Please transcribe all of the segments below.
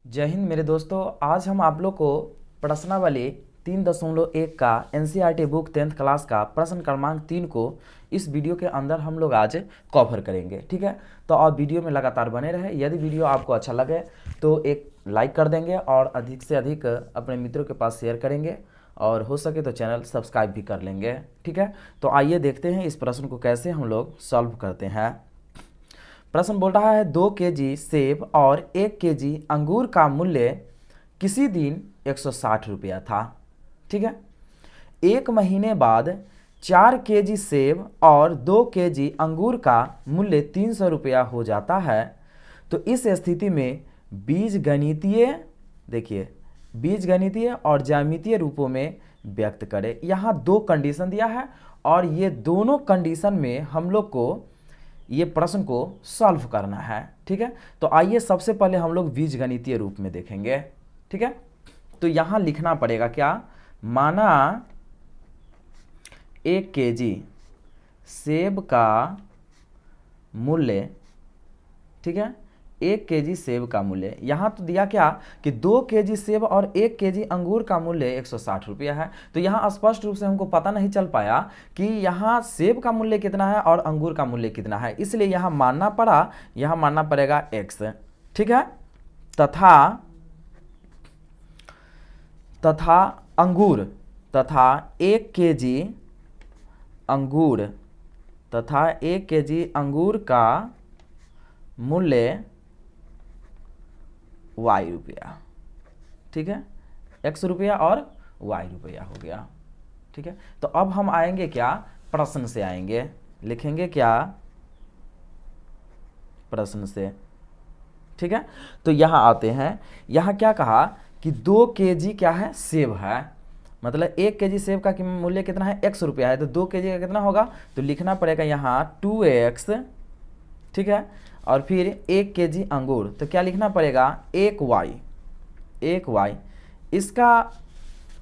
जय हिंद मेरे दोस्तों। आज हम आप लोग को प्रश्नावली 3.1 का एनसीईआरटी बुक 10th क्लास का प्रश्न क्रमांक 3 को इस वीडियो के अंदर हम लोग आज कवर करेंगे। ठीक है, तो आप वीडियो में लगातार बने रहे। यदि वीडियो आपको अच्छा लगे तो एक लाइक कर देंगे और अधिक से अधिक अपने मित्रों के पास शेयर करेंगे और हो सके तो चैनल सब्सक्राइब भी कर लेंगे। ठीक है, तो आइए देखते हैं इस प्रश्न को कैसे हम लोग सॉल्व करते हैं। प्रश्न बोल रहा है 2 केजी सेब और 1 केजी अंगूर का मूल्य किसी दिन 160 रुपया था। ठीक है, एक महीने बाद 4 केजी सेब और 2 केजी अंगूर का मूल्य 300 रुपया हो जाता है। तो इस स्थिति में बीजगणितीय, देखिए बीजगणितीय और ज्यामितीय रूपों में व्यक्त करें। यहाँ दो कंडीशन दिया है और ये दोनों कंडीशन में हम लोग को ये प्रश्न को सॉल्व करना है। ठीक है, तो आइए सबसे पहले हम लोग बीजगणितीय रूप में देखेंगे। ठीक है, तो यहां लिखना पड़ेगा क्या, माना 1 केजी सेब का मूल्य, ठीक है 1 केजी सेब का मूल्य, यहाँ तो दिया क्या कि 2 केजी सेब और 1 केजी अंगूर का मूल्य 160 रुपया है। तो यहाँ स्पष्ट रूप से हमको पता नहीं चल पाया कि यहाँ सेब का मूल्य कितना है और अंगूर का मूल्य कितना है, इसलिए यहाँ मानना पड़ा, यहाँ मानना पड़ेगा x। ठीक है, तथा अंगूर, तथा 1 केजी अंगूर, तथा 1 केजी अंगूर का मूल्य y रुपया। ठीक है, x रुपया और y रुपया हो गया। ठीक है, तो अब हम आएंगे क्या, प्रश्न से आएंगे, लिखेंगे क्या प्रश्न से। ठीक है, तो यहां आते हैं, यहां क्या कहा कि 2 केजी क्या है, सेब है, मतलब 1 केजी सेब का मूल्य कितना है, x रुपया है, तो 2 केजी का कितना होगा, तो लिखना पड़ेगा यहाँ 2x। ठीक है, और फिर 1 केजी अंगूर, तो क्या लिखना पड़ेगा 1y। इसका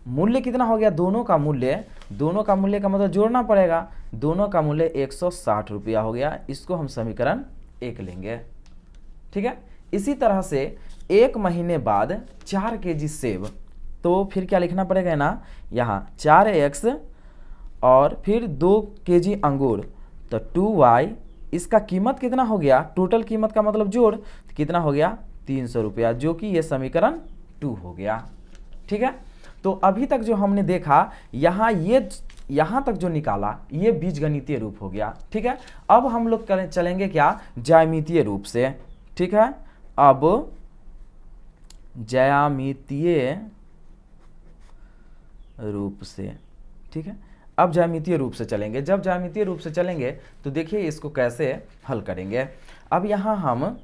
मूल्य कितना हो गया, दोनों का मूल्य, दोनों का मूल्य का मतलब जोड़ना पड़ेगा, दोनों का मूल्य 160 रुपया हो गया। इसको हम समीकरण 1 लेंगे। ठीक है, इसी तरह से 1 महीने बाद 4 केजी सेब, तो फिर क्या लिखना पड़ेगा ना, यहाँ 4x और फिर 2 केजी अंगूर, तो 2y। इसका कीमत कितना हो गया, टोटल कीमत का मतलब जोड़, तो कितना हो गया 300 रुपया, जो कि ये समीकरण 2 हो गया। ठीक है, तो अभी तक जो हमने देखा यहाँ तक जो निकाला ये बीजगणितीय रूप हो गया। ठीक है, अब हम लोग चलेंगे क्या, ज्यामितीय रूप से। ठीक है, अब ज्यामितीय रूप से, ठीक है, अब ज्यामितीय रूप से चलेंगे। जब ज्यामितीय रूप से चलेंगे तो देखिए इसको कैसे हल करेंगे। अब यहाँ हम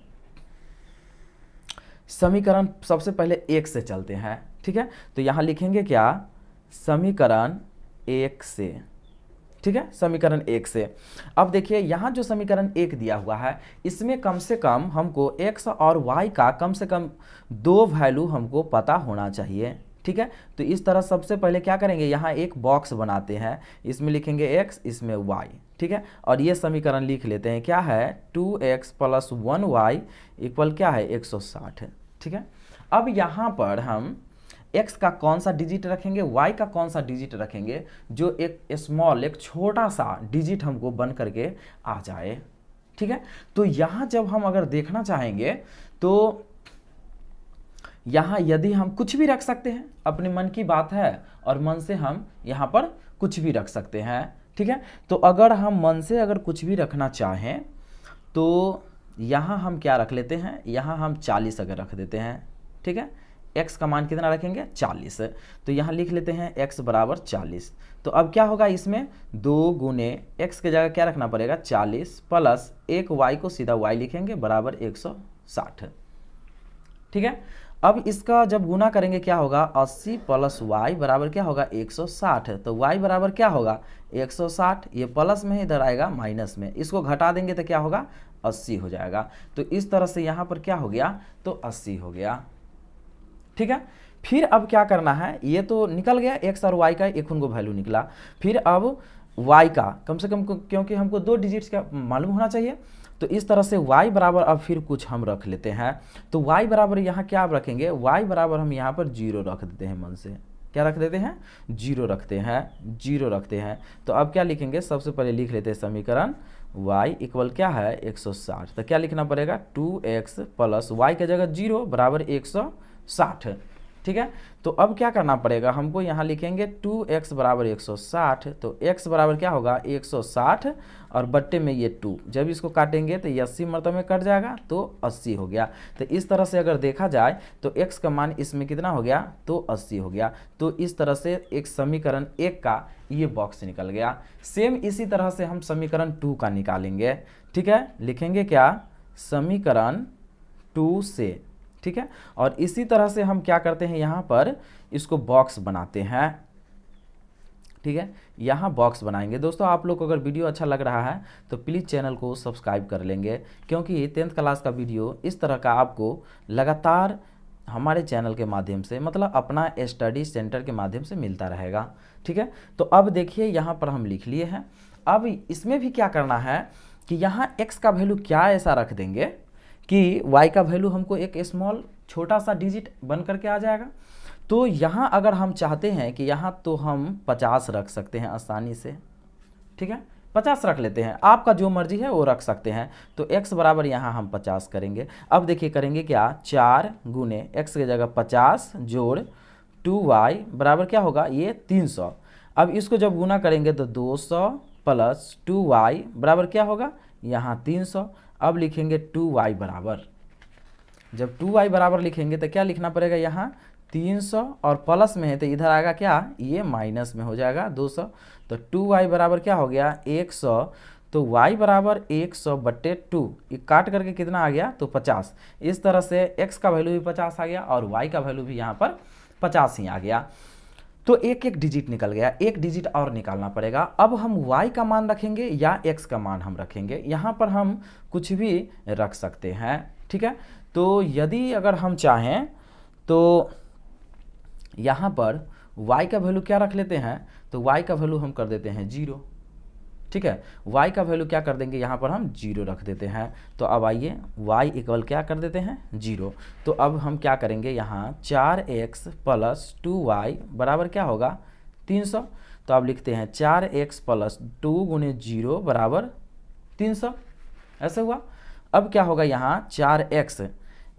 समीकरण सबसे पहले 1 से चलते हैं। ठीक है, तो यहाँ लिखेंगे क्या, समीकरण 1 से। ठीक है, समीकरण 1 से। अब देखिए यहाँ जो समीकरण 1 दिया हुआ है इसमें कम से कम हमको x और y का कम से कम 2 वैल्यू हमको पता होना चाहिए। ठीक है, तो इस तरह सबसे पहले क्या करेंगे, यहाँ एक बॉक्स बनाते हैं, इसमें लिखेंगे x, इसमें y। ठीक है, और ये समीकरण लिख लेते हैं, क्या है 2x + 1y इक्वल क्या है 160। ठीक है, अब यहाँ पर हम x का कौन सा डिजिट रखेंगे, y का कौन सा डिजिट रखेंगे, जो एक स्मॉल, एक छोटा सा डिजिट हमको बन करके आ जाए। ठीक है, तो यहाँ जब हम अगर देखना चाहेंगे तो यहाँ यदि हम कुछ भी रख सकते हैं, अपने मन की बात है, और मन से हम यहाँ पर कुछ भी रख सकते हैं। ठीक है, तो अगर हम मन से अगर कुछ भी रखना चाहें तो यहाँ हम क्या रख लेते हैं, यहाँ हम 40 अगर रख देते हैं। ठीक है, x का मान कितना रखेंगे 40, तो यहाँ लिख लेते हैं x बराबर 40। तो अब क्या होगा, इसमें 2 गुने x के जगह क्या रखना पड़ेगा 40 प्लस 1y को सीधा y लिखेंगे बराबर 160। ठीक है, अब इसका जब गुना करेंगे क्या होगा, 80 + y बराबर क्या होगा 160, तो y बराबर क्या होगा 160, ये प्लस में इधर आएगा माइनस में, इसको घटा देंगे तो क्या होगा 80 हो जाएगा। तो इस तरह से यहाँ पर क्या हो गया, तो 80 हो गया। ठीक है, फिर अब क्या करना है, ये तो निकल गया x और y का एक उनको वैल्यू निकला, फिर अब y का कम से कम क्योंकि हमको 2 डिजिट्स का मालूम होना चाहिए, तो इस तरह से y बराबर अब फिर कुछ हम रख लेते हैं। तो y बराबर यहाँ क्या आप रखेंगे, y बराबर हम यहाँ पर 0 रख देते हैं, मन से क्या रख देते हैं, 0 रखते हैं, 0 रखते हैं। तो अब क्या लिखेंगे, सबसे पहले लिख लेते हैं समीकरण y इक्वल क्या है 160। तो क्या लिखना पड़ेगा 2x प्लस y की जगह 0 बराबर 160। ठीक है, तो अब क्या करना पड़ेगा हमको, यहाँ लिखेंगे 2x बराबर 160। तो x बराबर क्या होगा 160 और बट्टे में ये 2, जब इसको काटेंगे तो ये 80 मरतबे में कट जाएगा तो 80 हो गया। तो इस तरह से अगर देखा जाए तो x का मान इसमें कितना हो गया, तो 80 हो गया। तो इस तरह से एक समीकरण 1 का ये बॉक्स निकल गया। सेम इसी तरह से हम समीकरण 2 का निकालेंगे। ठीक है, लिखेंगे क्या, समीकरण 2 से। ठीक है, और इसी तरह से हम क्या करते हैं, यहाँ पर इसको बॉक्स बनाते हैं। ठीक है, यहाँ बॉक्स बनाएंगे। दोस्तों आप लोग को अगर वीडियो अच्छा लग रहा है तो प्लीज़ चैनल को सब्सक्राइब कर लेंगे, क्योंकि 10th क्लास का वीडियो इस तरह का आपको लगातार हमारे चैनल के माध्यम से, मतलब अपना स्टडी सेंटर के माध्यम से मिलता रहेगा। ठीक है, तो अब देखिए यहाँ पर हम लिख लिए हैं। अब इसमें भी क्या करना है कि यहाँ x का वैल्यू क्या ऐसा रख देंगे कि y का वैल्यू हमको एक स्मॉल छोटा सा डिजिट बन करके आ जाएगा। तो यहाँ अगर हम चाहते हैं कि यहाँ तो हम 50 रख सकते हैं आसानी से। ठीक है, 50 रख लेते हैं, आपका जो मर्जी है वो रख सकते हैं। तो x बराबर यहाँ हम 50 करेंगे। अब देखिए करेंगे क्या, 4 गुने x की जगह 50 जोड़ 2y बराबर क्या होगा, ये 300। अब इसको जब गुना करेंगे तो 200 प्लस 2y बराबर क्या होगा, यहाँ 300। अब लिखेंगे 2y बराबर, जब 2y बराबर लिखेंगे तो क्या लिखना पड़ेगा, यहाँ 300 और प्लस में है तो इधर आएगा क्या, ये माइनस में हो जाएगा 200। तो 2y बराबर क्या हो गया 100। तो y बराबर 100 बट्टे 2, ये काट करके कितना आ गया, तो 50। इस तरह से x का वैल्यू भी 50 आ गया और y का वैल्यू भी यहाँ पर 50 ही आ गया। तो एक एक डिजिट निकल गया, एक डिजिट और निकालना पड़ेगा। अब हम y का मान रखेंगे या x का मान हम रखेंगे, यहाँ पर हम कुछ भी रख सकते हैं। ठीक है, तो यदि अगर हम चाहें तो यहाँ पर y का वैल्यू क्या रख लेते हैं, तो y का वैल्यू हम कर देते हैं 0। ठीक है, y का वैल्यू क्या कर देंगे, यहाँ पर हम 0 रख देते हैं। तो अब आइए y इक्वल क्या कर देते हैं 0। तो अब हम क्या करेंगे, यहाँ 4x प्लस 2y बराबर क्या होगा 300। तो अब लिखते हैं 4x प्लस 2 गुने 0 बराबर 300, ऐसे हुआ। अब क्या होगा, यहाँ 4x,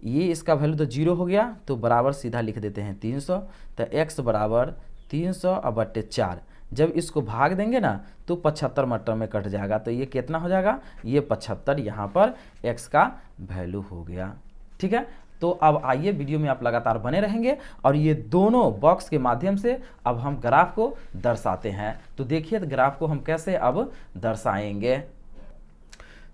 ये इसका वैल्यू तो 0 हो गया, तो बराबर सीधा लिख देते हैं 300। तो x बराबर 300 और बट्टे 4, जब इसको भाग देंगे ना तो 75 मटर में कट जाएगा। तो ये कितना हो जाएगा, ये 75 यहाँ पर x का वैल्यू हो गया। ठीक है, तो अब आइए वीडियो में आप लगातार बने रहेंगे और ये दोनों बॉक्स के माध्यम से अब हम ग्राफ को दर्शाते हैं। तो देखिए तो ग्राफ को हम कैसे अब दर्शाएंगे।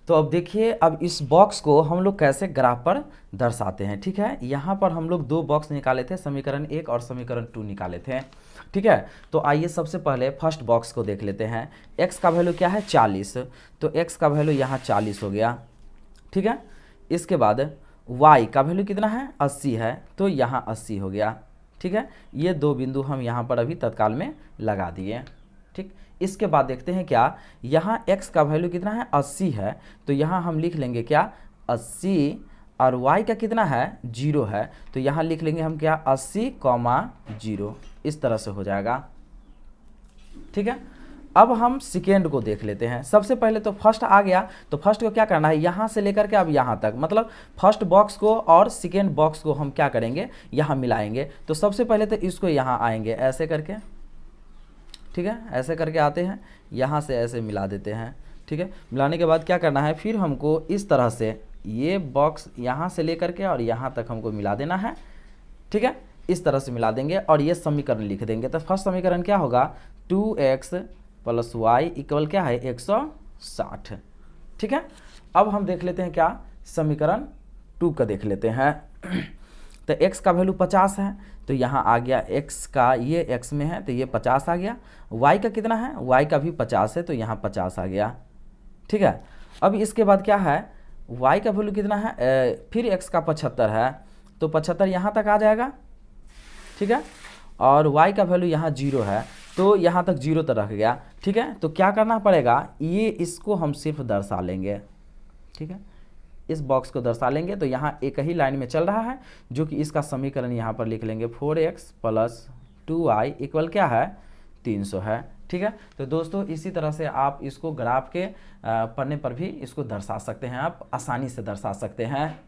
तो अब देखिए, अब इस बॉक्स को हम लोग कैसे ग्राफ पर दर्शाते हैं। ठीक है, यहाँ पर हम लोग 2 बॉक्स निकाले थे, समीकरण 1 और समीकरण 2 निकाले थे। ठीक है, तो आइए सबसे पहले फर्स्ट बॉक्स को देख लेते हैं। x का वैल्यू क्या है 40, तो x का वैल्यू यहाँ 40 हो गया। ठीक है, इसके बाद y का वैल्यू कितना है 80 है, तो यहाँ 80 हो गया। ठीक है, ये 2 बिंदु हम यहाँ पर अभी तत्काल में लगा दिए। ठीक, इसके बाद देखते हैं क्या, यहाँ x का वैल्यू कितना है 80 है, तो यहाँ हम लिख लेंगे क्या 80, और y का कितना है 0 है, तो यहाँ लिख लेंगे हम क्या 80,0, इस तरह से हो जाएगा। ठीक है, अब हम सेकेंड को देख लेते हैं। सबसे पहले तो फर्स्ट आ गया, तो फर्स्ट को क्या करना है, यहाँ से लेकर के अब यहाँ तक, मतलब फर्स्ट बॉक्स को और सेकेंड बॉक्स को हम क्या करेंगे, यहाँ मिलाएंगे। तो सबसे पहले तो इसको यहाँ आएंगे ऐसे करके। ठीक है, ऐसे करके आते हैं, यहाँ से ऐसे मिला देते हैं। ठीक है, मिलाने के बाद क्या करना है, फिर हमको इस तरह से ये बॉक्स यहाँ से लेकर के और यहाँ तक हमको मिला देना है। ठीक है, इस तरह से मिला देंगे और ये समीकरण लिख देंगे। तो फर्स्ट समीकरण क्या होगा 2x प्लस वाई इक्वल क्या है 160। ठीक है, अब हम देख लेते हैं क्या समीकरण 2 का देख लेते हैं। तो x का वैल्यू 50 है, तो यहाँ आ गया x का, ये x में है तो ये 50 आ गया। y का कितना है, y का भी 50 है, तो यहाँ 50 आ गया। ठीक है, अब इसके बाद क्या है, y का वैल्यू कितना है, फिर x का 75 है, तो 75 यहाँ तक आ जाएगा। ठीक है, और y का वैल्यू यहाँ 0 है, तो यहाँ तक 0 तक रख गया, ठीक है। तो क्या करना पड़ेगा, ये इसको हम सिर्फ दर्शा लेंगे, ठीक है, इस बॉक्स को दर्शा लेंगे। तो यहाँ एक ही लाइन में चल रहा है, जो कि इसका समीकरण यहाँ पर लिख लेंगे 4x + 2y इक्वल क्या है, 300 है, ठीक है। तो दोस्तों इसी तरह से आप इसको ग्राफ के पढ़ने पर भी इसको दर्शा सकते हैं, आप आसानी से दर्शा सकते हैं।